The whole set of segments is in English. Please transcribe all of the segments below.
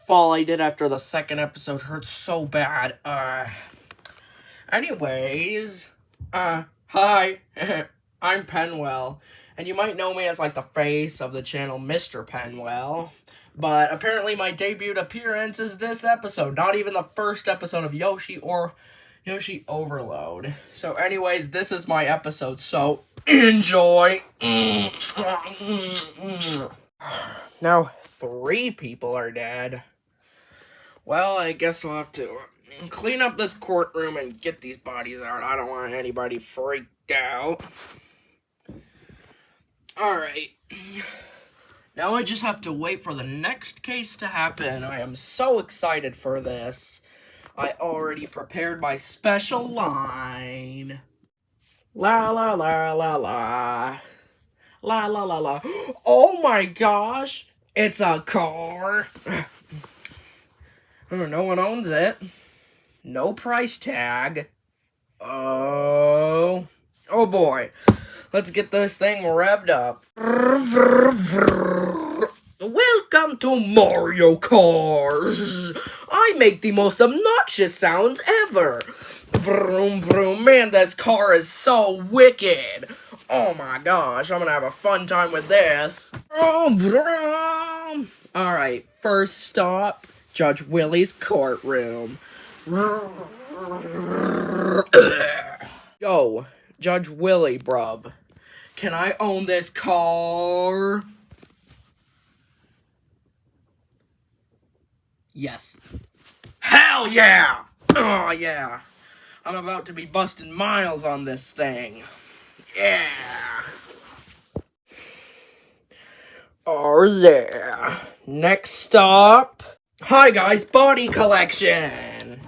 fall I did after the second episode hurts so bad. Anyways, hi, I'm Penwell, and you might know me as, like, the face of the channel Mr. Penwell, but apparently my debut appearance is this episode, not even the first episode of Yoshi Overload. So anyways, this is my episode, so enjoy. Now 3 people are dead. Well, I guess I'll have to clean up this courtroom and get these bodies out. I don't want anybody freaked out. Alright. Now I just have to wait for the next case to happen. I am so excited for this. I already prepared my special line. La la la la la. La la la la. Oh my gosh! It's a car! No one owns it. No price tag. Oh boy. Let's get this thing revved up. Welcome to Mario Kart. I make the most obnoxious sounds ever. Vroom vroom. Man, this car is so wicked. Oh my gosh, I'm gonna have a fun time with this. Alright, first stop, Judge Willy's courtroom. Yo, Judge Willy, bruv. Can I own this car? Yes. Hell yeah! Oh yeah. I'm about to be busting miles on this thing. Yeah. Oh yeah. Next stop. Hi guys, body collection.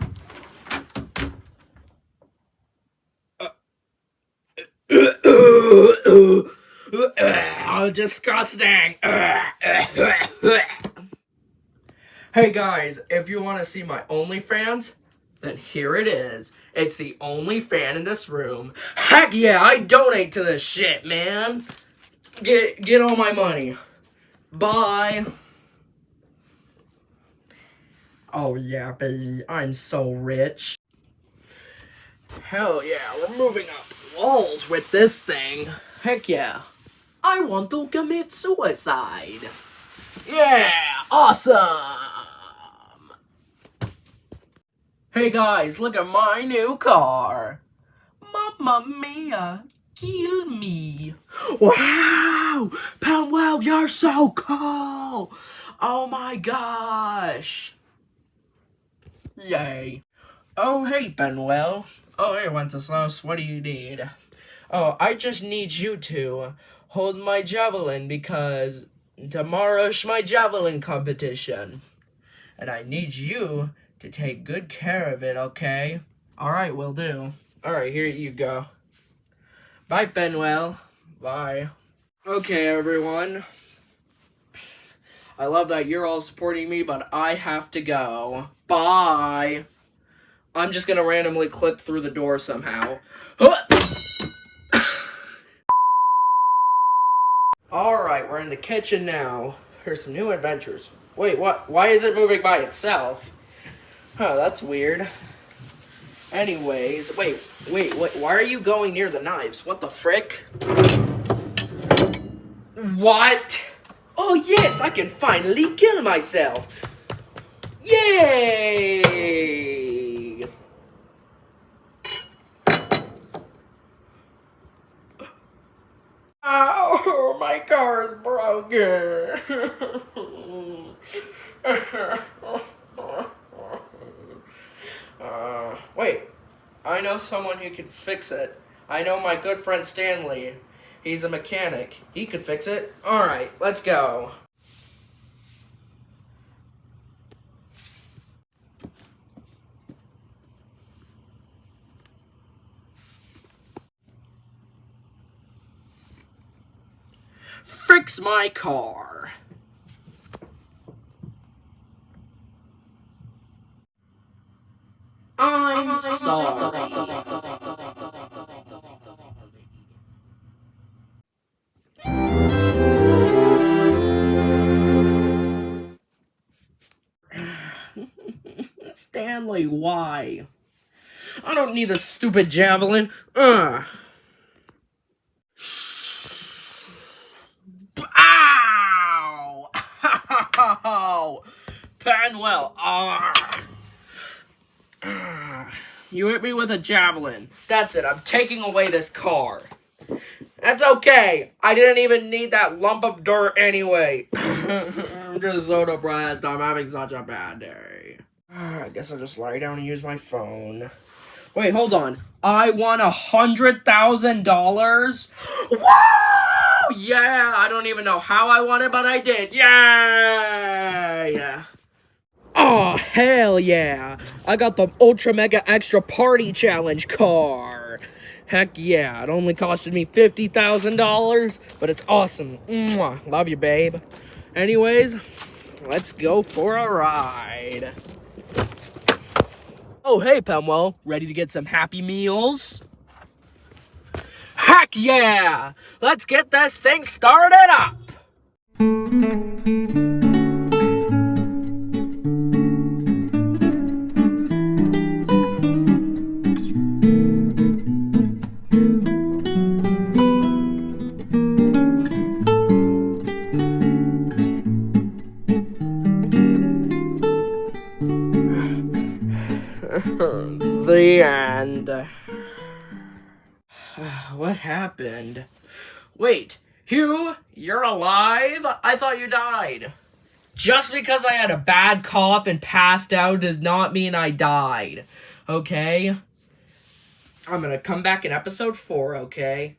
Disgusting. Hey guys, if you want to see my OnlyFans, then here it is. It's the only fan in this room. Heck yeah, I donate to this shit, man. Get all my money. Bye. Oh yeah, baby, I'm so rich. Hell yeah, we're moving up walls with this thing. Heck yeah. I want to commit suicide. Yeah, awesome. Hey guys, look at my new car. Mamma mia, kill me. Wow, Penwell, you're so cool. Oh my gosh. Yay. Oh, hey, Penwell. Oh, hey, Wenceslaus, what do you need? Oh, I just need you to hold my javelin because tomorrow's my javelin competition. And I need you to take good care of it, okay? Alright, will do. Alright, here you go. Bye, Penwell. Bye. Okay, everyone. I love that you're all supporting me, but I have to go. Bye. I'm just gonna randomly clip through the door somehow. Alright, we're in the kitchen now. Here's some new adventures. Wait, what? Why is it moving by itself? Huh, that's weird. Anyways, wait, why are you going near the knives? What the frick? What? Oh yes, I can finally kill myself. Yay! Oh, my car is broken. Wait. I know someone who can fix it. I know my good friend Stanley. He's a mechanic. He could fix it. Alright, let's go. Fix my car. I'm sorry. Stanley, why? I don't need a stupid javelin. Ow! Ow! Penwell. You hit me with a javelin. That's it. I'm taking away this car. That's okay. I didn't even need that lump of dirt anyway. I'm just so depressed. I'm having such a bad day. I guess I'll just lie down and use my phone. Wait, hold on. I won $100,000? Whoa! Yeah, I don't even know how I won it, but I did. Yay! Oh, hell yeah! I got the Ultra Mega Extra Party Challenge car! Heck yeah, it only costed me $50,000, but it's awesome. Mwah. Love you, babe. Anyways, let's go for a ride. Oh, hey, Penwell. Ready to get some Happy Meals? Heck yeah! Let's get this thing started up! The end. What happened? Wait, Hugh, you're alive? I thought you died. Just because I had a bad cough and passed out does not mean I died. Okay? I'm gonna come back in episode 4, okay?